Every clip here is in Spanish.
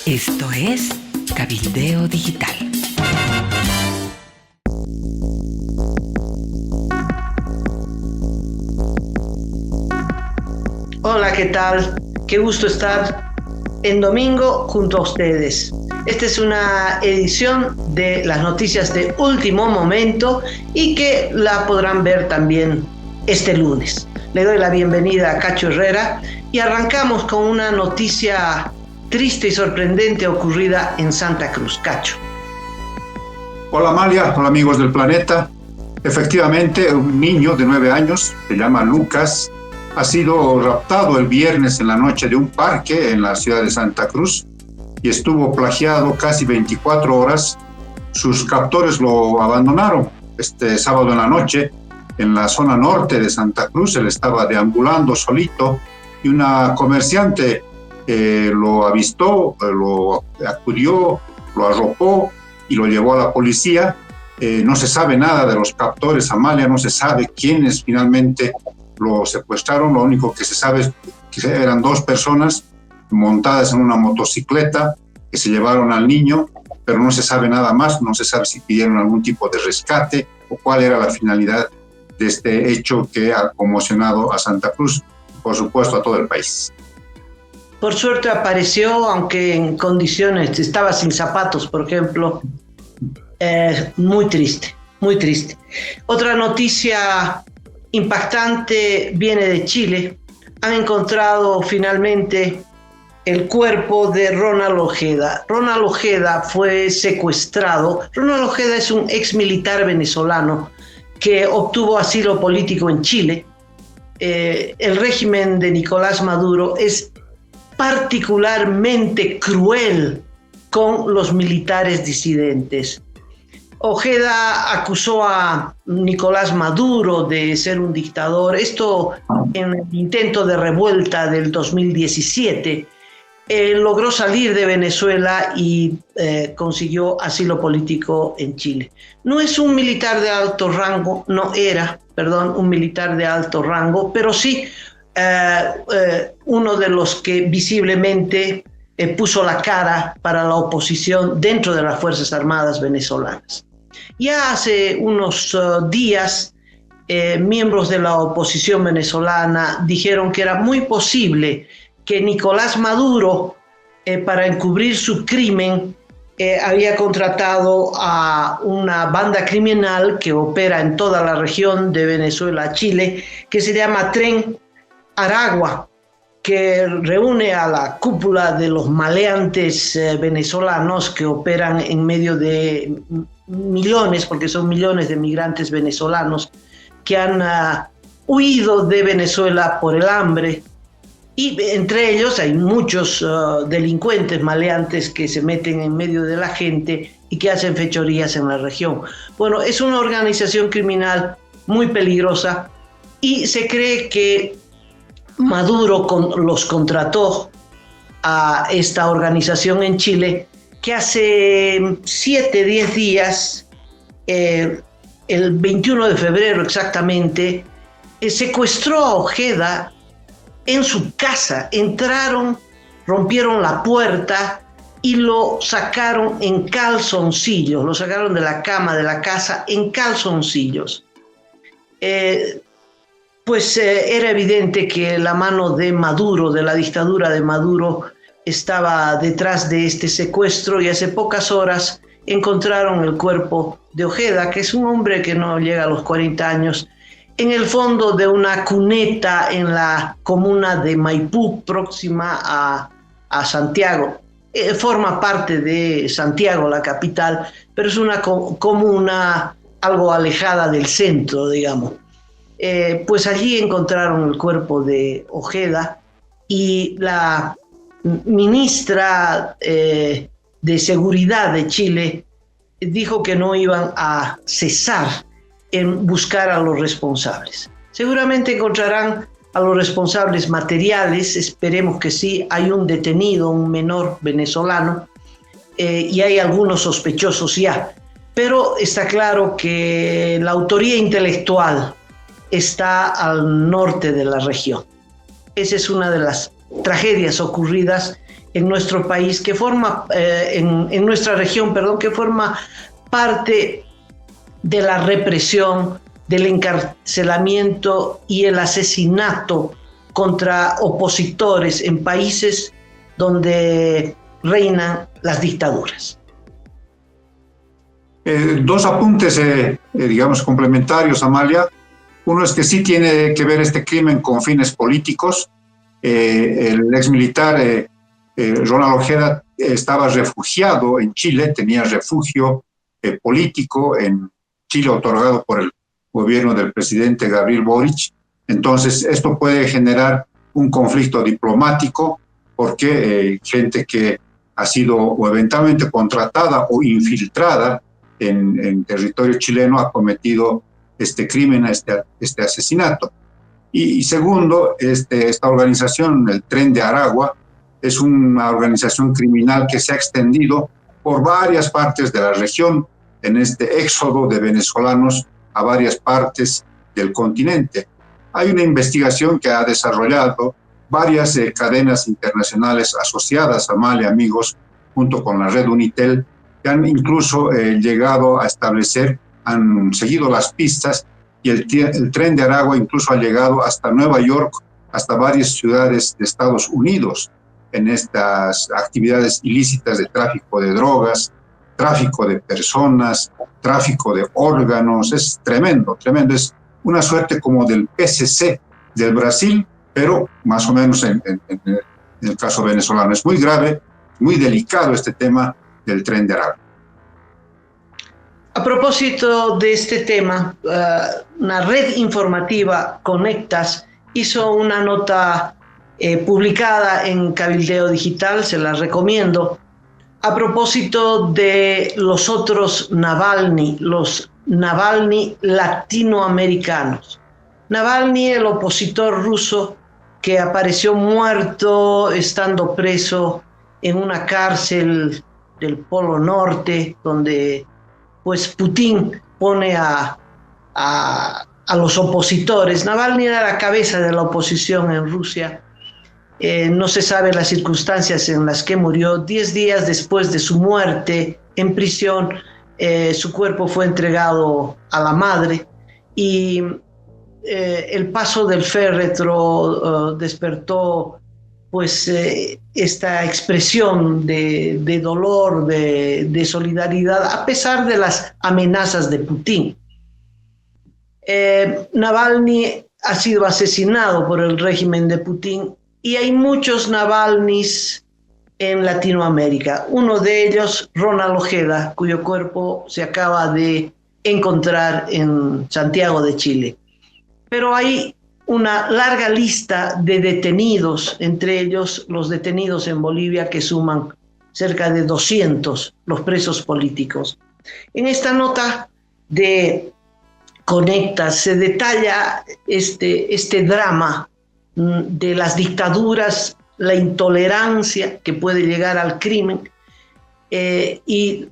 Esto es Cabildeo Digital. Hola, ¿qué tal? Qué gusto estar en domingo junto a ustedes. Esta es una edición de las noticias de último momento y que la podrán ver también este lunes. Le doy la bienvenida a Cacho Herrera y arrancamos con una noticia triste y sorprendente ocurrida en Santa Cruz. Cacho. Hola Amalia, hola amigos del planeta. Efectivamente, un niño de 9 años, se llama Lucas, ha sido raptado el viernes en la noche de un parque en la ciudad de Santa Cruz y estuvo plagiado casi 24 horas. Sus captores lo abandonaron este sábado en la noche en la zona norte de Santa Cruz. Él estaba deambulando solito y una comerciante lo avistó, lo acudió, lo arropó y lo llevó a la policía. No se sabe nada de los captores, Amalia, no se sabe quiénes finalmente lo secuestraron. Lo único que se sabe es que eran 2 personas montadas en una motocicleta que se llevaron al niño, pero no se sabe nada más, no se sabe si pidieron algún tipo de rescate o cuál era la finalidad de este hecho que ha conmocionado a Santa Cruz y por supuesto a todo el país. Por suerte apareció, aunque en condiciones, estaba sin zapatos, por ejemplo. Muy triste, muy triste. Otra noticia impactante viene de Chile. Han encontrado finalmente el cuerpo de Ronald Ojeda. Ronald Ojeda fue secuestrado. Ronald Ojeda es un ex militar venezolano que obtuvo asilo político en Chile. El régimen de Nicolás Maduro es particularmente cruel con los militares disidentes. Ojeda acusó a Nicolás Maduro de ser un dictador, esto en el intento de revuelta del 2017. Logró salir de Venezuela y consiguió asilo político en Chile. No es un militar de alto rango, un militar de alto rango, pero sí uno de los que visiblemente puso la cara para la oposición dentro de las Fuerzas Armadas venezolanas. Ya hace unos días, miembros de la oposición venezolana dijeron que era muy posible que Nicolás Maduro, para encubrir su crimen, había contratado a una banda criminal que opera en toda la región de Venezuela a Chile, que se llama Tren Aragua, que reúne a la cúpula de los maleantes venezolanos que operan en medio de millones, porque son millones de migrantes venezolanos que han huido de Venezuela por el hambre, y entre ellos hay muchos delincuentes maleantes que se meten en medio de la gente y que hacen fechorías en la región. Bueno, es una organización criminal muy peligrosa y se cree que Maduro los contrató a esta organización en Chile, que hace 10 días, el 21 de febrero exactamente, secuestró a Ojeda en su casa. Entraron, rompieron la puerta y lo sacaron en calzoncillos, lo sacaron de la cama de la casa en calzoncillos. Era evidente que la mano de Maduro, de la dictadura de Maduro, estaba detrás de este secuestro, y hace pocas horas encontraron el cuerpo de Ojeda, que es un hombre que no llega a los 40 años, en el fondo de una cuneta en la comuna de Maipú, próxima a Santiago. Forma parte de Santiago, la capital, pero es una comuna algo alejada del centro, digamos. Pues allí encontraron el cuerpo de Ojeda, y la ministra de Seguridad de Chile dijo que no iban a cesar en buscar a los responsables. Seguramente encontrarán a los responsables materiales, esperemos que sí. Hay un detenido, un menor venezolano, y hay algunos sospechosos ya, pero está claro que la autoría intelectual está al norte de la región. Esa es una de las tragedias ocurridas en nuestro país, que forma, en nuestra región, perdón, que forma parte de la represión, del encarcelamiento y el asesinato contra opositores en países donde reinan las dictaduras. Dos apuntes, digamos, complementarios, Amalia. Uno es que sí tiene que ver este crimen con fines políticos. El ex militar Ronald Ojeda estaba refugiado en Chile, tenía refugio político en Chile otorgado por el gobierno del presidente Gabriel Boric. Entonces, esto puede generar un conflicto diplomático porque gente que ha sido o eventualmente contratada o infiltrada en territorio chileno ha cometido este crimen, este asesinato. Y segundo, esta organización, el Tren de Aragua, es una organización criminal que se ha extendido por varias partes de la región en este éxodo de venezolanos a varias partes del continente. Hay una investigación que ha desarrollado varias cadenas internacionales asociadas, Amalia, amigos, junto con la red Unitel, que han incluso llegado a establecer, han seguido las pistas, y el Tren de Aragua incluso ha llegado hasta Nueva York, hasta varias ciudades de Estados Unidos, en estas actividades ilícitas de tráfico de drogas, tráfico de personas, tráfico de órganos. Es tremendo, tremendo. Es una suerte como del PCC del Brasil, pero más o menos en el caso venezolano. Es muy grave, muy delicado este tema del Tren de Aragua. A propósito de este tema, una red informativa, Conectas, hizo una nota publicada en Cabildeo Digital, se la recomiendo, a propósito de los otros Navalny, los Navalny latinoamericanos. Navalny, el opositor ruso que apareció muerto estando preso en una cárcel del Polo Norte, donde pues Putin pone a los opositores. Navalny era la cabeza de la oposición en Rusia. No se sabe las circunstancias en las que murió. 10 días después de su muerte en prisión, su cuerpo fue entregado a la madre y el paso del féretro despertó pues esta expresión de dolor, de solidaridad, a pesar de las amenazas de Putin. Navalny ha sido asesinado por el régimen de Putin y hay muchos Navalnys en Latinoamérica. Uno de ellos, Ronald Ojeda, cuyo cuerpo se acaba de encontrar en Santiago de Chile. Pero hay una larga lista de detenidos, entre ellos los detenidos en Bolivia, que suman cerca de 200 los presos políticos. En esta nota de Conectas se detalla este drama de las dictaduras, la intolerancia que puede llegar al crimen y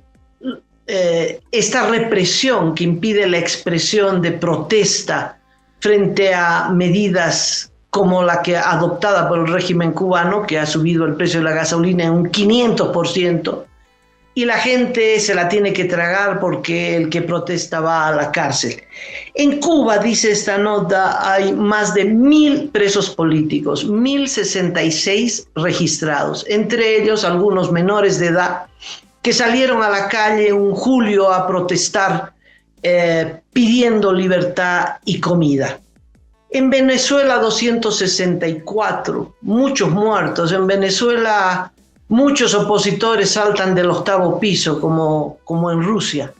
esta represión que impide la expresión de protesta frente a medidas como la que adoptada por el régimen cubano, que ha subido el precio de la gasolina en un 500%, y la gente se la tiene que tragar porque el que protesta va a la cárcel. En Cuba, dice esta nota, hay más de 1.000 presos políticos, 1.066 registrados, entre ellos algunos menores de edad que salieron a la calle en julio a protestar pidiendo libertad y comida. En Venezuela 264, muchos muertos. En Venezuela muchos opositores saltan del 8º piso, como en Rusia.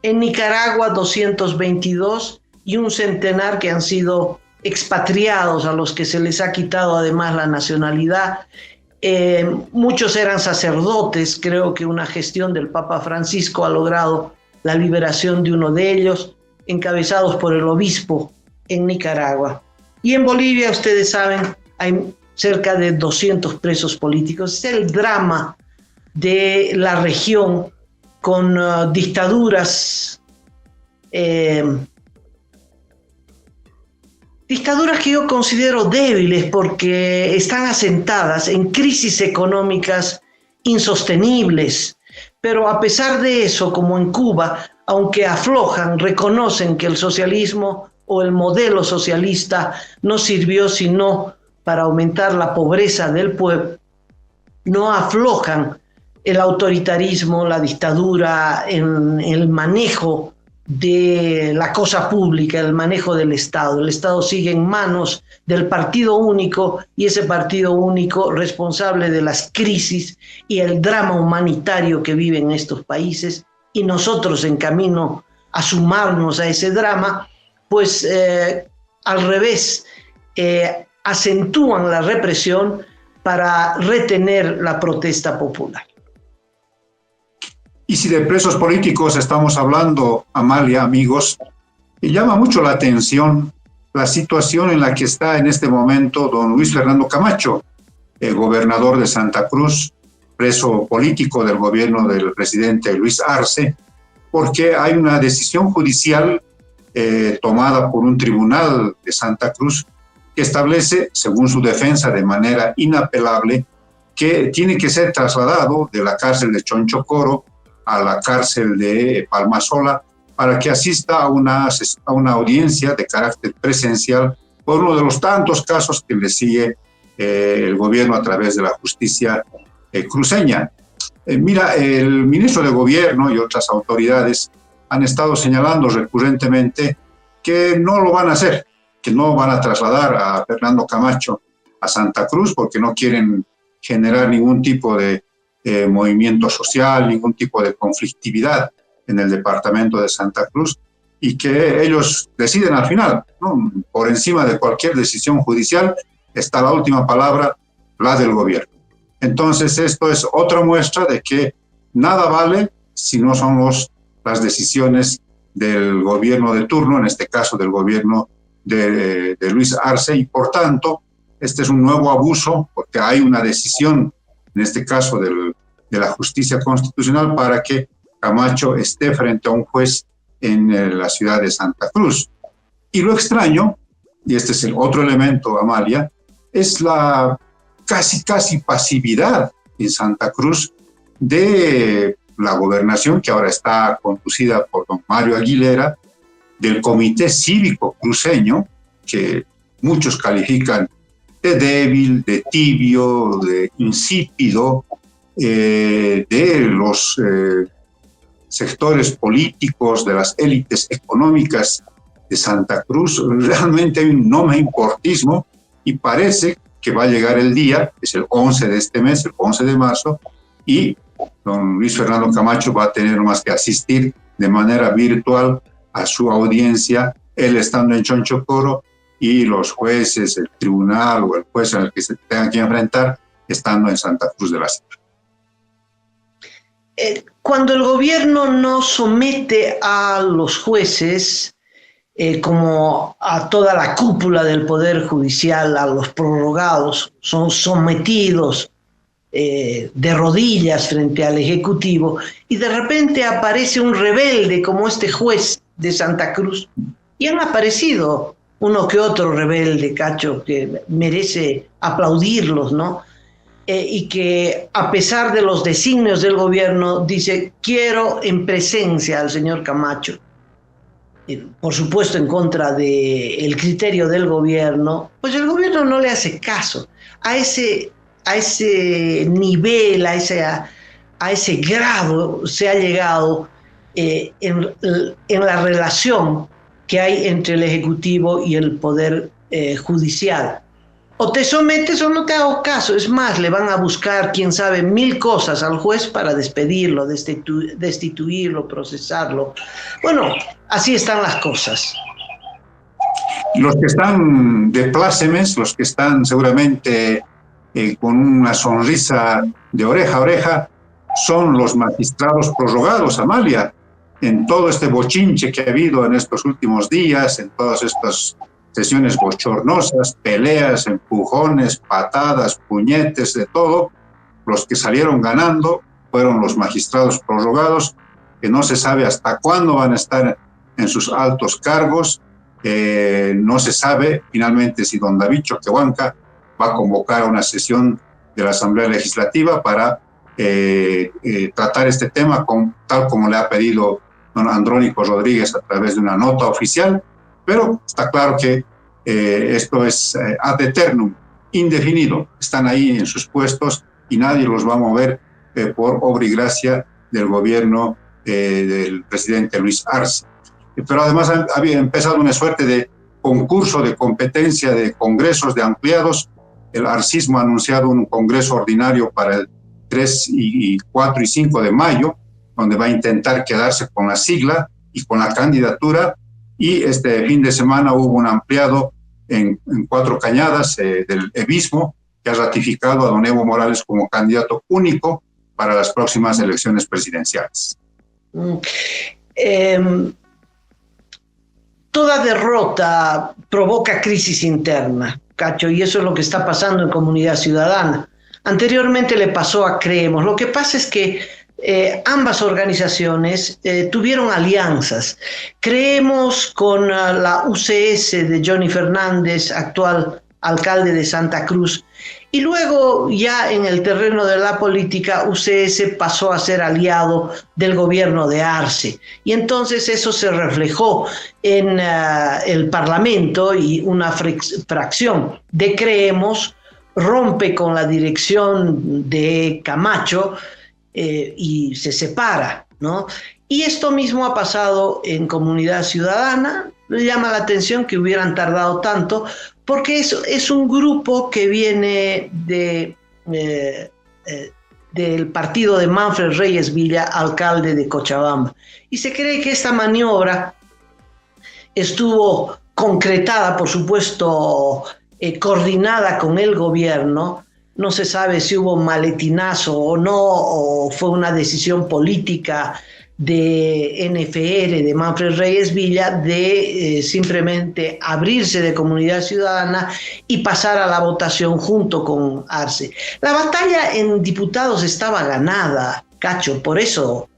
En Nicaragua 222 y un centenar que han sido expatriados, a los que se les ha quitado además la nacionalidad. Muchos eran sacerdotes. Creo que una gestión del Papa Francisco ha logrado la liberación de uno de ellos, encabezados por el obispo en Nicaragua. Y en Bolivia, ustedes saben, hay cerca de 200 presos políticos. Es el drama de la región con dictaduras Dictaduras que yo considero débiles porque están asentadas en crisis económicas insostenibles, pero a pesar de eso, como en Cuba, aunque aflojan, reconocen que el socialismo o el modelo socialista no sirvió sino para aumentar la pobreza del pueblo, no aflojan el autoritarismo, la dictadura, en el manejo de la cosa pública, el manejo del Estado. El Estado sigue en manos del partido único y ese partido único responsable de las crisis y el drama humanitario que viven estos países, y nosotros en camino a sumarnos a ese drama, pues al revés, acentúan la represión para retener la protesta popular. Y si de presos políticos estamos hablando, Amalia, amigos, llama mucho la atención la situación en la que está en este momento don Luis Fernando Camacho, el gobernador de Santa Cruz, preso político del gobierno del presidente Luis Arce, porque hay una decisión judicial tomada por un tribunal de Santa Cruz que establece, según su defensa de manera inapelable, que tiene que ser trasladado de la cárcel de Chonchocoro a la cárcel de Palmasola para que asista a una audiencia de carácter presencial por uno de los tantos casos que le sigue el gobierno a través de la justicia cruceña. Mira, el ministro de Gobierno y otras autoridades han estado señalando recurrentemente que no lo van a hacer, que no van a trasladar a Fernando Camacho a Santa Cruz porque no quieren generar ningún tipo de movimiento social, ningún tipo de conflictividad en el departamento de Santa Cruz, y que ellos deciden al final, ¿no? Por encima de cualquier decisión judicial está la última palabra, la del gobierno. Entonces esto es otra muestra de que nada vale si no son las decisiones del gobierno de turno, en este caso del gobierno de Luis Arce, y por tanto este es un nuevo abuso porque hay una decisión, en este caso de la justicia constitucional, para que Camacho esté frente a un juez en la ciudad de Santa Cruz. Y lo extraño, y este es el otro elemento, Amalia, es la casi pasividad en Santa Cruz de la gobernación, que ahora está conducida por don Mario Aguilera, del Comité Cívico Cruceño, que muchos califican de débil, de tibio, de insípido, de los sectores políticos, de las élites económicas de Santa Cruz. Realmente hay un no me importismo y parece que va a llegar el día, es el 11 de este mes, el 11 de marzo, y don Luis Fernando Camacho va a tener más que asistir de manera virtual a su audiencia, él estando en Chonchocoro y los jueces, el tribunal o el juez al que se tengan que enfrentar estando en Santa Cruz de la Sierra. Cuando el gobierno no somete a los jueces, como a toda la cúpula del Poder Judicial, a los prorrogados, son sometidos de rodillas frente al Ejecutivo, y de repente aparece un rebelde como este juez de Santa Cruz, y han aparecido uno que otro rebelde, Cacho, que merece aplaudirlos, ¿no? Y que a pesar de los designios del gobierno dice, quiero en presencia al señor Camacho. Por supuesto en contra del criterio del gobierno, pues el gobierno no le hace caso. A ese nivel, a ese grado se ha llegado en la relación que hay entre el Ejecutivo y el Poder Judicial. O te sometes o no te hago caso. Es más, le van a buscar, quién sabe, 1000 cosas al juez para despedirlo, destituirlo, procesarlo. Bueno, así están las cosas. Los que están de plácemes, los que están seguramente con una sonrisa de oreja a oreja, son los magistrados prorrogados, Amalia. En todo este bochinche que ha habido en estos últimos días, en todas estas sesiones bochornosas, peleas, empujones, patadas, puñetes, de todo, los que salieron ganando fueron los magistrados prorrogados, que no se sabe hasta cuándo van a estar en sus altos cargos, No se sabe finalmente si don David Choquehuanca va a convocar a una sesión de la Asamblea Legislativa para tratar este tema tal como le ha pedido don Andrónico Rodríguez a través de una nota oficial, pero está claro que esto es ad eternum, indefinido. Están ahí en sus puestos y nadie los va a mover por obra y gracia del gobierno del presidente Luis Arce. Pero además había empezado una suerte de concurso de competencia de congresos de ampliados. El arcismo ha anunciado un congreso ordinario para el 3, 4 y 5 de mayo, donde va a intentar quedarse con la sigla y con la candidatura. Y este fin de semana hubo un ampliado en Cuatro Cañadas del Ebismo, que ha ratificado a don Evo Morales como candidato único para las próximas elecciones presidenciales. Toda derrota provoca crisis interna, Cacho, y eso es lo que está pasando en Comunidad Ciudadana. Anteriormente le pasó a Creemos. Lo que pasa es que ambas organizaciones tuvieron alianzas. Creemos con la UCS de Johnny Fernández, actual alcalde de Santa Cruz, y luego ya en el terreno de la política UCS pasó a ser aliado del gobierno de Arce, y entonces eso se reflejó en el Parlamento, y una fracción de Creemos rompe con la dirección de Camacho y se separa, ¿no? Y esto mismo ha pasado en Comunidad Ciudadana. Me llama la atención que hubieran tardado tanto, porque es un grupo que viene del partido de Manfred Reyes Villa, alcalde de Cochabamba. Y se cree que esta maniobra estuvo concretada, por supuesto, coordinada con el gobierno. No se sabe si hubo maletinazo o no, o fue una decisión política de NFR, de Manfred Reyes Villa, de simplemente abrirse de Comunidad Ciudadana y pasar a la votación junto con Arce. La batalla en diputados estaba ganada, Cacho, por eso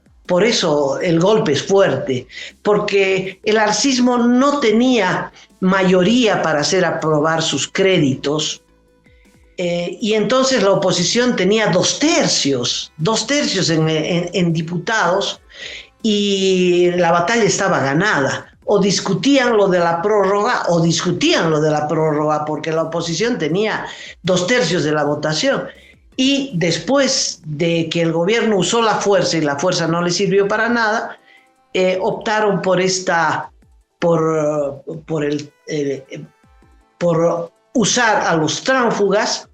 el golpe es fuerte, porque el arcismo no tenía mayoría para hacer aprobar sus créditos, y entonces la oposición tenía dos tercios en diputados, y la batalla estaba ganada. O discutían lo de la prórroga, porque la oposición tenía 2/3 de la votación. Y después de que el gobierno usó la fuerza y la fuerza no le sirvió para nada, optaron por usar a los tránsfugas.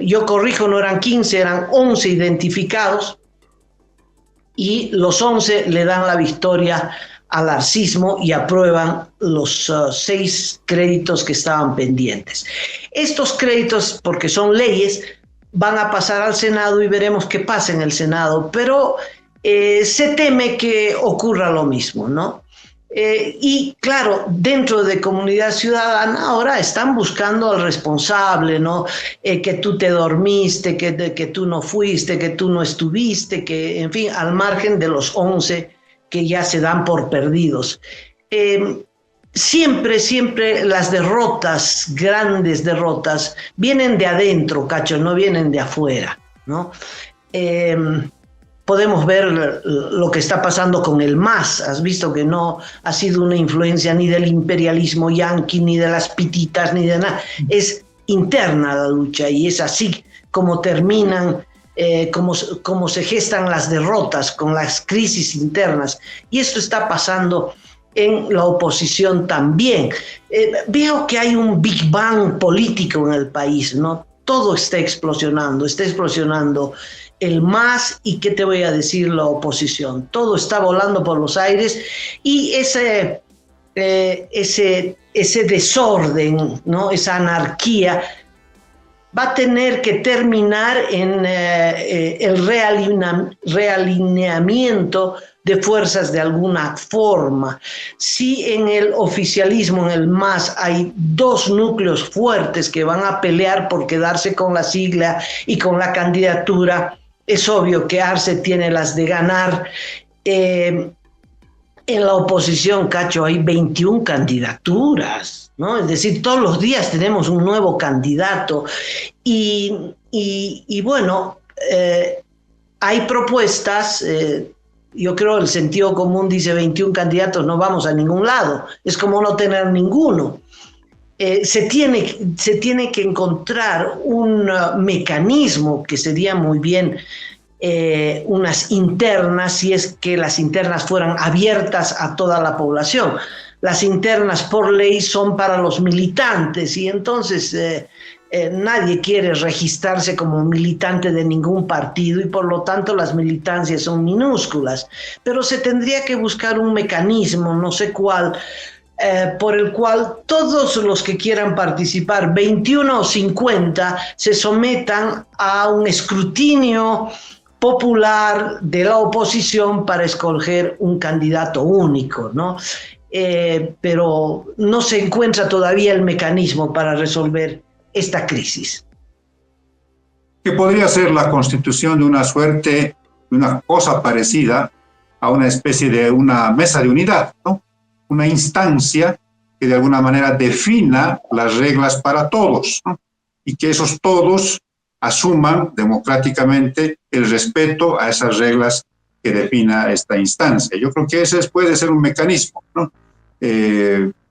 Yo corrijo, no eran 15, eran 11 identificados, y los 11 le dan la victoria al arcismo y aprueban los 6 créditos que estaban pendientes. Estos créditos, porque son leyes, van a pasar al Senado y veremos qué pasa en el Senado, pero se teme que ocurra lo mismo, ¿no? Y claro, dentro de Comunidad Ciudadana ahora están buscando al responsable, ¿no? Que tú te dormiste, que tú no fuiste, que tú no estuviste, que, en fin, al margen de los 11 que ya se dan por perdidos. Siempre las derrotas, grandes derrotas, vienen de adentro, Cacho, no vienen de afuera, ¿no? Podemos ver lo que está pasando con el MAS. Has visto que no ha sido una influencia ni del imperialismo yanqui, ni de las pititas, ni de nada. Es interna la lucha, y es así como terminan, como se gestan las derrotas, con las crisis internas. Y esto está pasando en la oposición también. Veo que hay un Big Bang político en el país, ¿no? Todo está explosionando el MAS, y qué te voy a decir, la oposición. Todo está volando por los aires, y ese desorden, ¿no? Esa anarquía va a tener que terminar en el realineamiento de fuerzas de alguna forma. Si en el oficialismo, en el MAS, hay 2 núcleos fuertes que van a pelear por quedarse con la sigla y con la candidatura, es obvio que Arce tiene las de ganar. En En la oposición, Cacho, hay 21 candidaturas, ¿no? Es decir, todos los días tenemos un nuevo candidato y bueno, hay propuestas, yo creo el sentido común dice 21 candidatos, no vamos a ningún lado, es como no tener ninguno. Se tiene que encontrar un mecanismo que sería muy bien unas internas, si es que las internas fueran abiertas a toda la población. Las internas por ley son para los militantes y entonces nadie quiere registrarse como militante de ningún partido y por lo tanto las militancias son minúsculas. Pero se tendría que buscar un mecanismo, no sé cuál, por el cual todos los que quieran participar, 21 o 50, se sometan a un escrutinio popular de la oposición para escoger un candidato único, ¿no? Pero no se encuentra todavía el mecanismo para resolver esta crisis. Que podría ser la constitución de una suerte, de una cosa parecida a una especie de una mesa de unidad, ¿no? Una instancia que de alguna manera defina las reglas para todos, ¿no? Y que esos todos asuman democráticamente el respeto a esas reglas que defina esta instancia. Yo creo que ese puede ser un mecanismo, ¿no?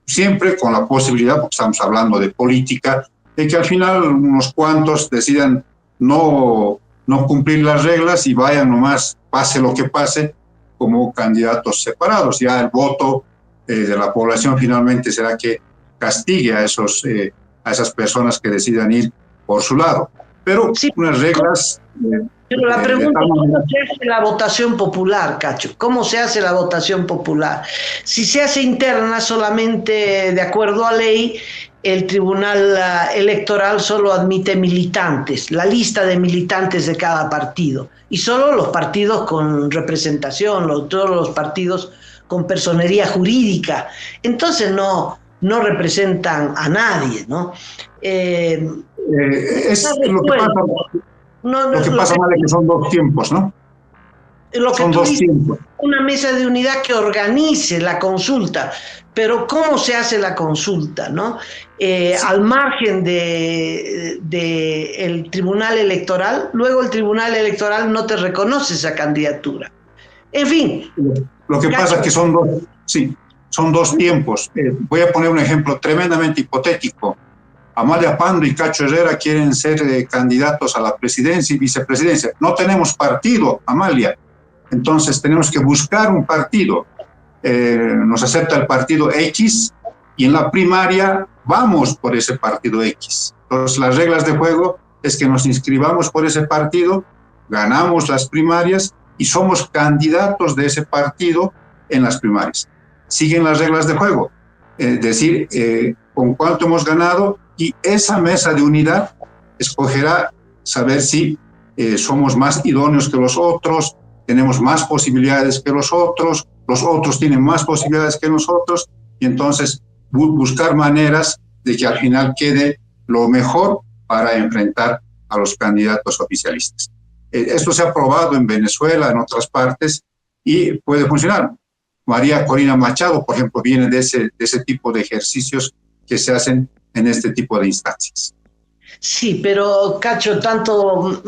Siempre con la posibilidad, porque estamos hablando de política, de que al final unos cuantos decidan no cumplir las reglas y vayan nomás, pase lo que pase, como candidatos separados. Ya el voto de la población finalmente será que castigue a esas personas que decidan ir por su lado. Pero sí, unas reglas... Pero la pregunta es, ¿cómo se hace la votación popular, Cacho? ¿Cómo se hace la votación popular? Si se hace interna solamente de acuerdo a ley, el Tribunal Electoral solo admite militantes, la lista de militantes de cada partido, y solo los partidos con representación, todos los partidos con personería jurídica. Entonces no representan a nadie, ¿no? Es lo que pasa... Lo que pasa mal es que son dos tiempos, ¿no? Lo que son dos tiempos. Una mesa de unidad que organice la consulta, pero ¿cómo se hace la consulta, no? Al margen de el Tribunal Electoral, luego el Tribunal Electoral no te reconoce esa candidatura. En fin. Lo que pasa es que son dos tiempos. Voy a poner un ejemplo tremendamente hipotético. Amalia Pando y Cacho Herrera quieren ser candidatos a la presidencia y vicepresidencia. No tenemos partido, Amalia. Entonces tenemos que buscar un partido. Nos acepta el partido X y en la primaria vamos por ese partido X. Entonces las reglas de juego es que nos inscribamos por ese partido, ganamos las primarias y somos candidatos de ese partido en las primarias. Siguen las reglas de juego. Es decir, con cuánto hemos ganado, y esa mesa de unidad escogerá saber si somos más idóneos que los otros, tenemos más posibilidades que los otros tienen más posibilidades que nosotros, y entonces buscar maneras de que al final quede lo mejor para enfrentar a los candidatos oficialistas. Esto se ha probado en Venezuela, en otras partes, y puede funcionar. María Corina Machado, por ejemplo, viene de ese tipo de ejercicios que se hacen en este tipo de instancias. Sí, pero Cacho, tanto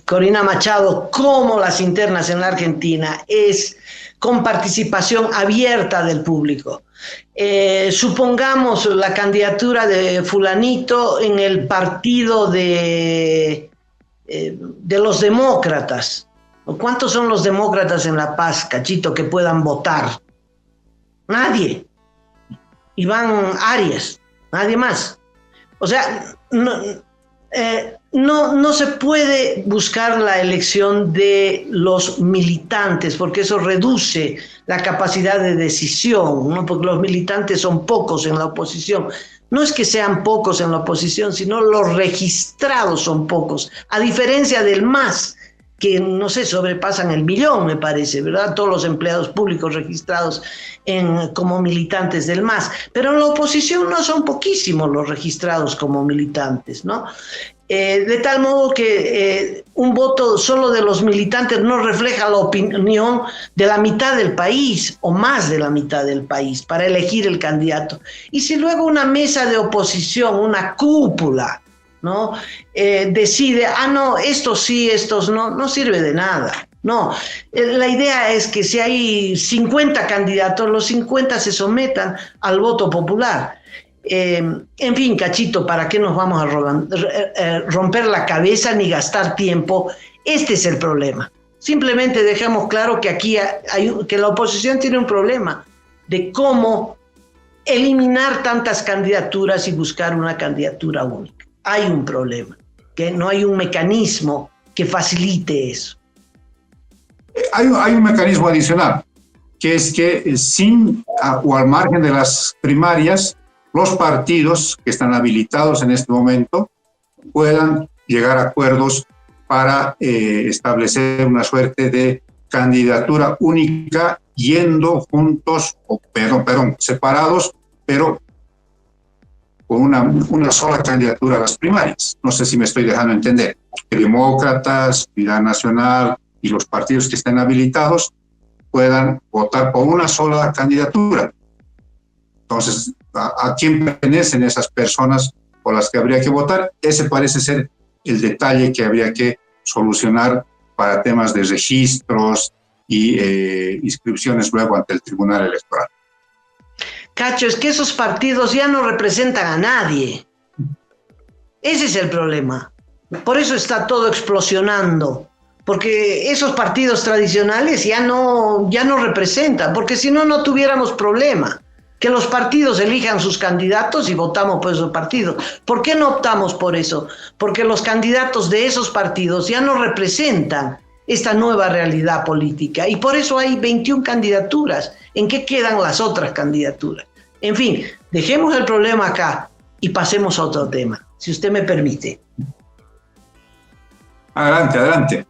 Corina Machado como las internas en la Argentina es con participación abierta del público. Supongamos la candidatura de fulanito en el partido de los demócratas. ¿Cuántos son los demócratas en La Paz, Cachito, que puedan votar? Nadie. Iván Arias. Nadie más. O sea, no se puede buscar la elección de los militantes, porque eso reduce la capacidad de decisión, ¿no? Porque los militantes son pocos en la oposición. No es que sean pocos en la oposición, sino los registrados son pocos, a diferencia del MAS, que no sé, sobrepasan el 1.000.000, me parece, ¿verdad? Todos los empleados públicos registrados como militantes del MAS. Pero en la oposición no son poquísimos los registrados como militantes, ¿no? de tal modo que un voto solo de los militantes no refleja la opinión de la mitad del país o más de la mitad del país para elegir el candidato. Y si luego una mesa de oposición, una cúpula, ¿no? Decide, no, estos sí, estos no, no sirve de nada. No, la idea es que si hay 50 candidatos, los 50 se sometan al voto popular. En fin, Cachito, ¿para qué nos vamos a romper la cabeza ni gastar tiempo? Este es el problema. Simplemente dejamos claro que aquí que la oposición tiene un problema de cómo eliminar tantas candidaturas y buscar una candidatura única. Hay un problema, que no hay un mecanismo que facilite eso. Hay un mecanismo adicional, que es que sin o al margen de las primarias, los partidos que están habilitados en este momento puedan llegar a acuerdos para establecer una suerte de candidatura única, yendo juntos, separados, pero con una sola candidatura a las primarias. No sé si me estoy dejando entender. Que demócratas, Unidad Nacional y los partidos que estén habilitados puedan votar por una sola candidatura. Entonces, ¿a quién pertenecen esas personas por las que habría que votar? Ese parece ser el detalle que habría que solucionar para temas de registros y inscripciones luego ante el Tribunal Electoral. Cacho, es que esos partidos ya no representan a nadie. Ese es el problema. Por eso está todo explosionando. Porque esos partidos tradicionales ya no representan. Porque si no, no tuviéramos problema. Que los partidos elijan sus candidatos y votamos por esos partidos. ¿Por qué no optamos por eso? Porque los candidatos de esos partidos ya no representan esta nueva realidad política. Y por eso hay 21 candidaturas. ¿En qué quedan las otras candidaturas? En fin, dejemos el problema acá y pasemos a otro tema, si usted me permite. Adelante.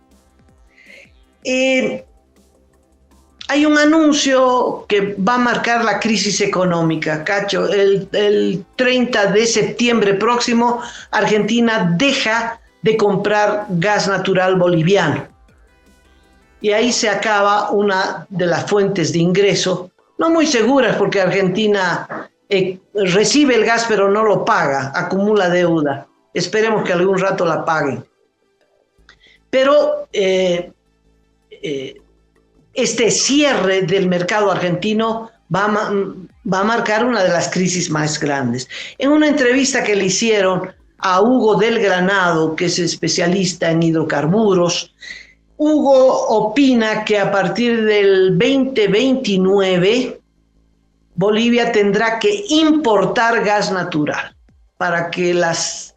Hay un anuncio que va a marcar la crisis económica, Cacho. El 30 de septiembre próximo, Argentina deja de comprar gas natural boliviano. Y ahí se acaba una de las fuentes de ingreso, no muy seguras porque Argentina recibe el gas pero no lo paga, acumula deuda. Esperemos que algún rato la paguen. Pero este cierre del mercado argentino va a marcar una de las crisis más grandes. En una entrevista que le hicieron a Hugo del Granado, que es especialista en hidrocarburos, Hugo opina que a partir del 2029 Bolivia tendrá que importar gas natural para que en las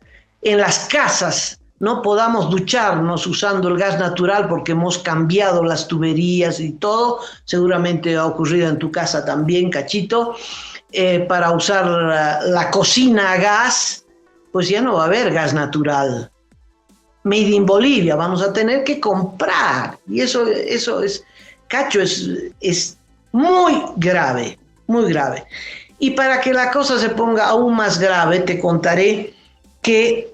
casas no podamos ducharnos usando el gas natural porque hemos cambiado las tuberías y todo. Seguramente ha ocurrido en tu casa también, Cachito. Para usar la cocina a gas, pues ya no va a haber gas natural. Made in Bolivia, vamos a tener que comprar. Y eso es, Cacho, es muy grave, muy grave. Y para que la cosa se ponga aún más grave, te contaré que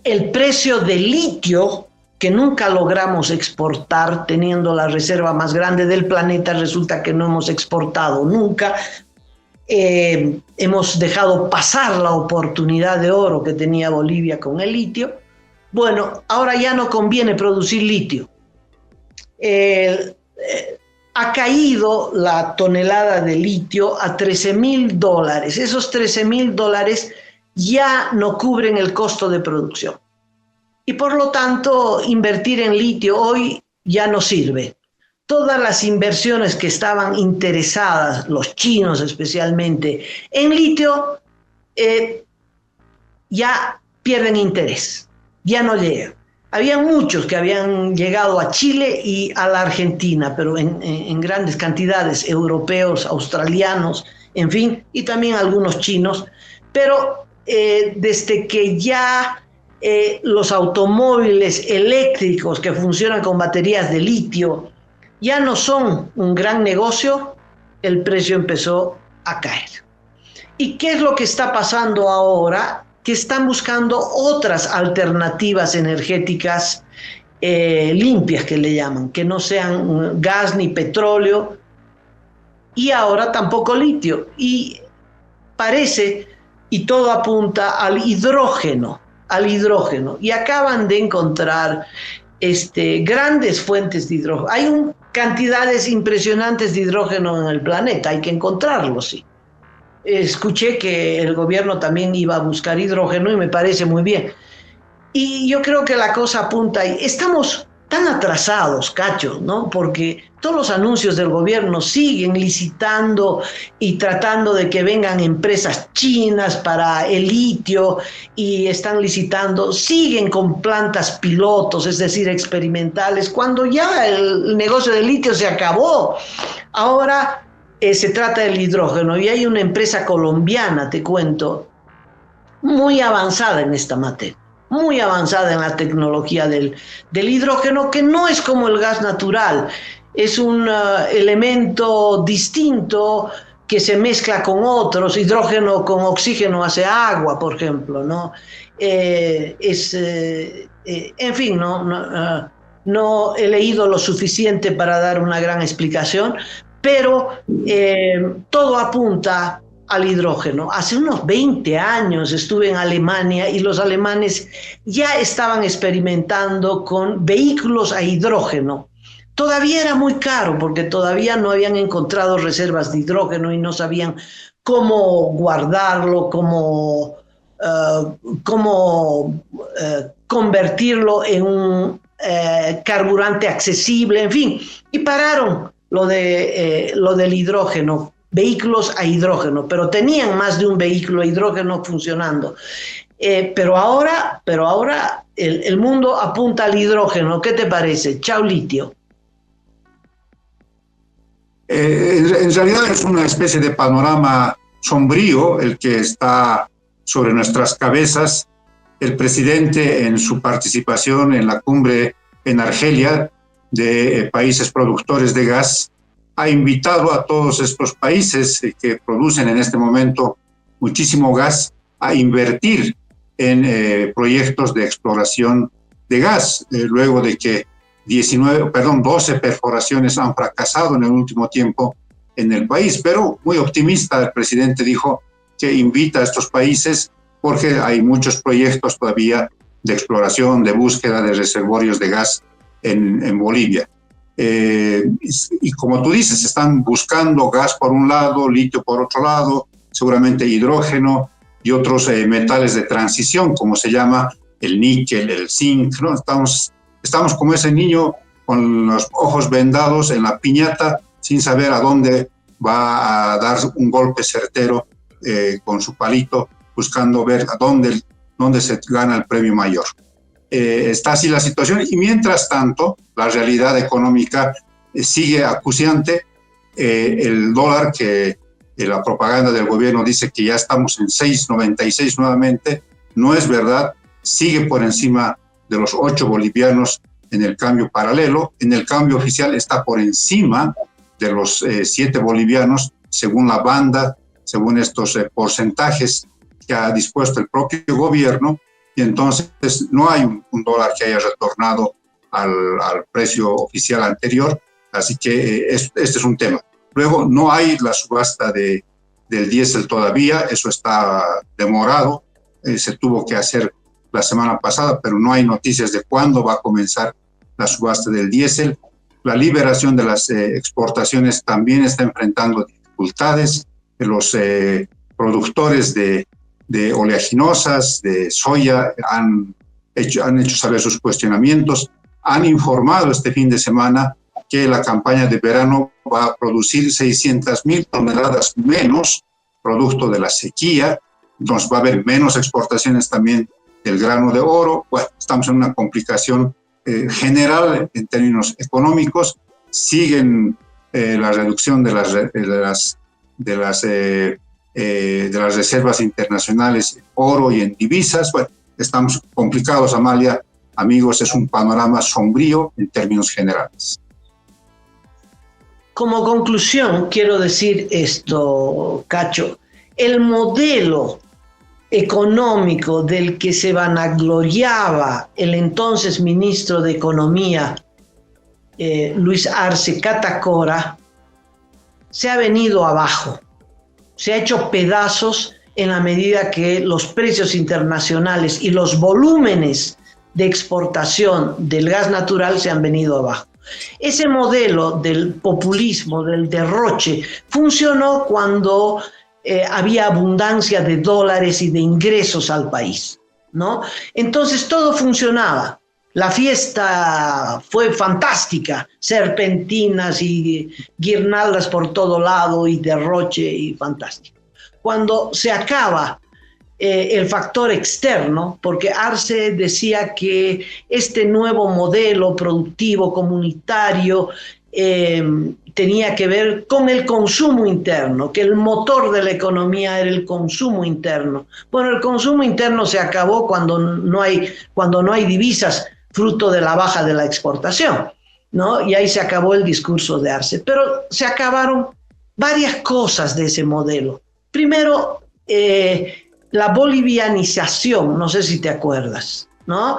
el precio del litio, que nunca logramos exportar, teniendo la reserva más grande del planeta, resulta que no hemos exportado nunca. Hemos dejado pasar la oportunidad de oro que tenía Bolivia con el litio. Bueno, ahora ya no conviene producir litio. Ha caído la tonelada de litio a $13,000. Esos $13,000 ya no cubren el costo de producción. Y por lo tanto, invertir en litio hoy ya no sirve. Todas las inversiones que estaban interesadas, los chinos especialmente, en litio, ya pierden interés, ya no llegan. Había muchos que habían llegado a Chile y a la Argentina, pero en grandes cantidades, europeos, australianos, en fin, y también algunos chinos. Pero desde que ya los automóviles eléctricos que funcionan con baterías de litio ya no son un gran negocio, el precio empezó a caer. ¿Y qué es lo que está pasando ahora? que están buscando otras alternativas energéticas limpias, que le llaman, que no sean gas ni petróleo, y ahora tampoco litio. Y parece, y todo apunta al hidrógeno, y acaban de encontrar grandes fuentes de hidrógeno. Hay cantidades impresionantes de hidrógeno en el planeta, hay que encontrarlo, sí. Escuché que el gobierno también iba a buscar hidrógeno y me parece muy bien. Y yo creo que la cosa apunta ahí. Estamos tan atrasados, Cacho, ¿no? Porque todos los anuncios del gobierno siguen licitando y tratando de que vengan empresas chinas para el litio, y están licitando, siguen con plantas pilotos, es decir, experimentales, cuando ya el negocio del litio se acabó. Ahora se trata del hidrógeno, y hay una empresa colombiana, te cuento, muy avanzada en esta materia, muy avanzada en la tecnología del hidrógeno, que no es como el gas natural, es un elemento distinto que se mezcla con otros. Hidrógeno con oxígeno hace agua, por ejemplo, ¿no? En fin, no he leído lo suficiente para dar una gran explicación, pero todo apunta al hidrógeno. Hace unos 20 años estuve en Alemania y los alemanes ya estaban experimentando con vehículos a hidrógeno. Todavía era muy caro porque todavía no habían encontrado reservas de hidrógeno y no sabían cómo guardarlo, cómo convertirlo en un carburante accesible, en fin, y pararon lo del hidrógeno, vehículos a hidrógeno, pero tenían más de un vehículo a hidrógeno funcionando. Pero ahora el mundo apunta al hidrógeno. ¿Qué te parece? Chao litio. En realidad es una especie de panorama sombrío el que está sobre nuestras cabezas. El presidente, en su participación en la cumbre en Argelia de países productores de gas, ha invitado a todos estos países que producen en este momento muchísimo gas a invertir en proyectos de exploración de gas, luego de que 12 perforaciones han fracasado en el último tiempo en el país. Pero muy optimista, el presidente dijo que invita a estos países porque hay muchos proyectos todavía de exploración, de búsqueda de reservorios de gas en Bolivia. Y como tú dices, están buscando gas por un lado, litio por otro lado, seguramente hidrógeno y otros metales de transición, como se llama el níquel, el zinc, ¿no? Estamos como ese niño con los ojos vendados en la piñata, sin saber a dónde va a dar un golpe certero con su palito, buscando ver a dónde se gana el premio mayor. Está así la situación, y mientras tanto la realidad económica sigue acuciante. El dólar, que la propaganda del gobierno dice que ya estamos en 6.96 nuevamente, no es verdad, sigue por encima de los 8 bolivianos en el cambio paralelo. En el cambio oficial está por encima de los 7 bolivianos, según la banda, según estos porcentajes que ha dispuesto el propio gobierno. Y entonces no hay un dólar que haya retornado al precio oficial anterior, así que este es un tema. Luego, no hay la subasta del diésel todavía, eso está demorado, se tuvo que hacer la semana pasada, pero no hay noticias de cuándo va a comenzar la subasta del diésel. La liberación de las exportaciones también está enfrentando dificultades. Los productores de oleaginosas, de soya, han hecho saber sus cuestionamientos, han informado este fin de semana que la campaña de verano va a producir 600,000 toneladas menos, producto de la sequía. Entonces va a haber menos exportaciones también del grano de oro. Bueno, estamos en una complicación general en términos económicos. Siguen la reducción de las reservas internacionales en oro y en divisas. Bueno, estamos complicados, Amalia. Amigos, es un panorama sombrío en términos generales. Como conclusión, quiero decir esto, Cacho. El modelo económico del que se vanagloriaba el entonces ministro de Economía, Luis Arce Catacora, se ha venido abajo, se ha hecho pedazos en la medida que los precios internacionales y los volúmenes de exportación del gas natural se han venido abajo. Ese modelo del populismo, del derroche, funcionó cuando había abundancia de dólares y de ingresos al país, ¿no? Entonces todo funcionaba. La fiesta fue fantástica, serpentinas y guirnaldas por todo lado y derroche y fantástico. Cuando se acaba el factor externo, porque Arce decía que este nuevo modelo productivo comunitario tenía que ver con el consumo interno, que el motor de la economía era el consumo interno. Bueno, el consumo interno se acabó cuando no hay divisas, fruto de la baja de la exportación, ¿no? Y ahí se acabó el discurso de Arce. Pero se acabaron varias cosas de ese modelo. Primero, la bolivianización, no sé si te acuerdas, ¿no?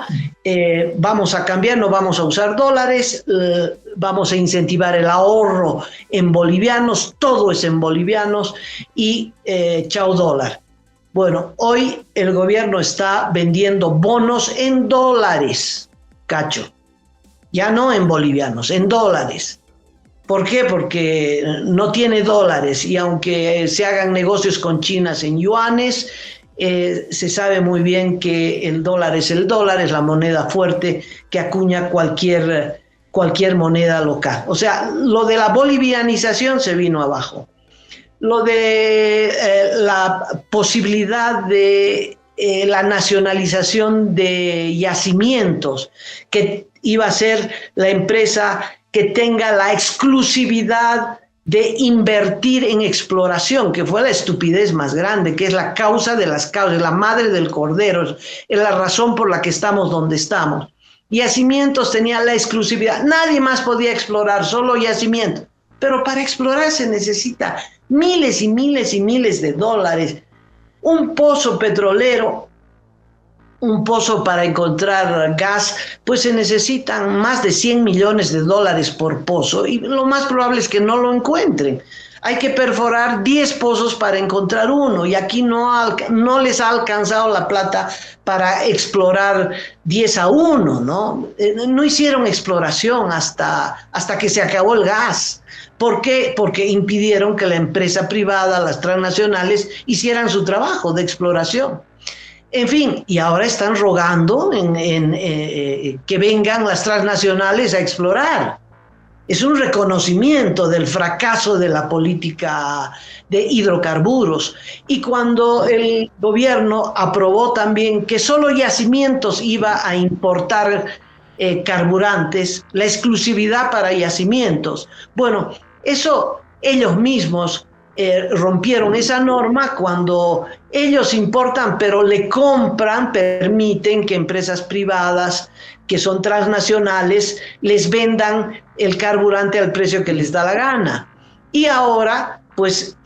Vamos a cambiar, no vamos a usar dólares, vamos a incentivar el ahorro en bolivianos, todo es en bolivianos y chao dólar. Bueno, hoy el gobierno está vendiendo bonos en dólares, Cacho, ya no en bolivianos, en dólares. ¿Por qué? Porque no tiene dólares y aunque se hagan negocios con China en yuanes, se sabe muy bien que el dólar, es la moneda fuerte que acuña cualquier moneda local. O sea, lo de la bolivianización se vino abajo. Lo de la posibilidad de la nacionalización de yacimientos, que iba a ser la empresa que tenga la exclusividad de invertir en exploración, que fue la estupidez más grande, que es la causa de las causas, la madre del cordero, es la razón por la que estamos donde estamos. Yacimientos tenía la exclusividad, nadie más podía explorar, solo yacimientos. Pero para explorar se necesita miles y miles y miles de dólares. Un pozo petrolero, un pozo para encontrar gas, pues se necesitan más de 100 millones de dólares por pozo y lo más probable es que no lo encuentren. Hay que perforar 10 pozos para encontrar uno y aquí no les ha alcanzado la plata para explorar 10-1, ¿no? No hicieron exploración hasta que se acabó el gas. ¿Por qué? Porque impidieron que la empresa privada, las transnacionales, hicieran su trabajo de exploración. En fin, y ahora están rogando que vengan las transnacionales a explorar. Es un reconocimiento del fracaso de la política de hidrocarburos. Y cuando el gobierno aprobó también que solo Yacimientos iba a importar carburantes, la exclusividad para Yacimientos, bueno, eso ellos mismos rompieron esa norma cuando ellos importan, pero le compran, permiten que empresas privadas que son transnacionales les vendan el carburante al precio que les da la gana. Y ahora, pues,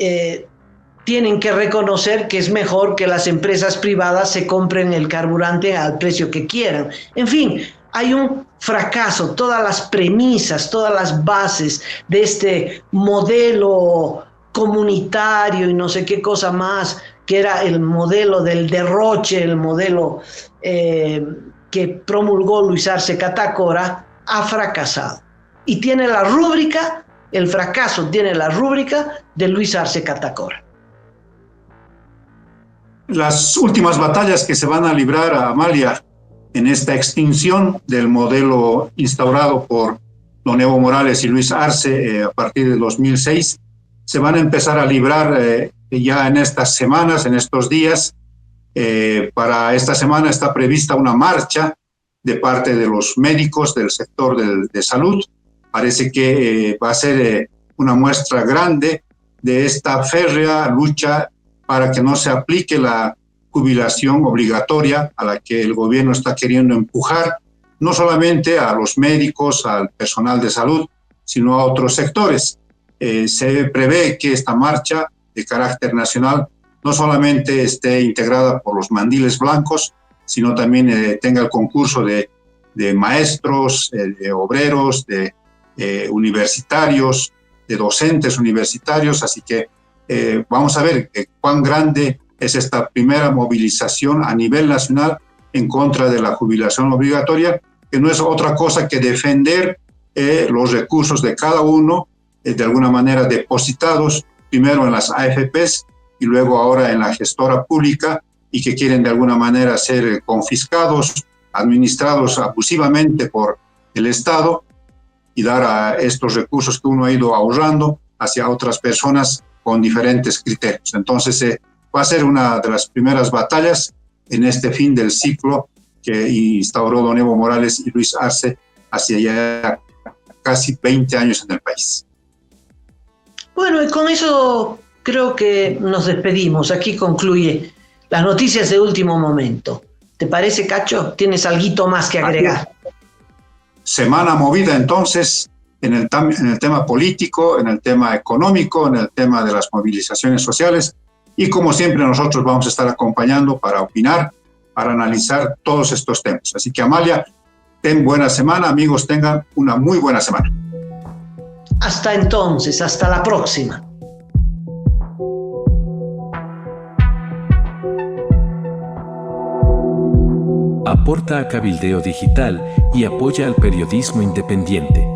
tienen que reconocer que es mejor que las empresas privadas se compren el carburante al precio que quieran. En fin, hay un fracaso, todas las premisas, todas las bases de este modelo comunitario y no sé qué cosa más, que era el modelo del derroche, el modelo que promulgó Luis Arce Catacora, ha fracasado. Y tiene la rúbrica, el fracaso tiene la rúbrica de Luis Arce Catacora. Las últimas batallas que se van a librar, a Amalia, en esta extinción del modelo instaurado por don Evo Morales y Luis Arce a partir de 2006, se van a empezar a librar ya en estas semanas, en estos días. Para esta semana está prevista una marcha de parte de los médicos del sector de salud. Parece que va a ser una muestra grande de esta férrea lucha para que no se aplique la jubilación obligatoria a la que el gobierno está queriendo empujar, no solamente a los médicos, al personal de salud, sino a otros sectores. Se prevé que esta marcha de carácter nacional no solamente esté integrada por los mandiles blancos, sino también tenga el concurso de maestros, de obreros, de universitarios, de docentes universitarios. Así que vamos a ver cuán grande es esta primera movilización a nivel nacional en contra de la jubilación obligatoria, que no es otra cosa que defender los recursos de cada uno, de alguna manera depositados primero en las AFPs y luego ahora en la gestora pública, y que quieren de alguna manera ser confiscados, administrados abusivamente por el Estado, y dar a estos recursos que uno ha ido ahorrando hacia otras personas con diferentes criterios. Entonces va a ser una de las primeras batallas en este fin del ciclo que instauró don Evo Morales y Luis Arce hace ya casi 20 años en el país. Bueno, y con eso creo que nos despedimos. Aquí concluye las noticias de último momento. ¿Te parece, Cacho? ¿Tienes algo más que agregar? Semana movida entonces en el tema político, en el tema económico, en el tema de las movilizaciones sociales, y como siempre nosotros vamos a estar acompañando para opinar, para analizar todos estos temas. Así que, Amalia, ten buena semana, amigos, tengan una muy buena semana. Hasta entonces, hasta la próxima. Aporta a Cabildeo Digital y apoya al periodismo independiente.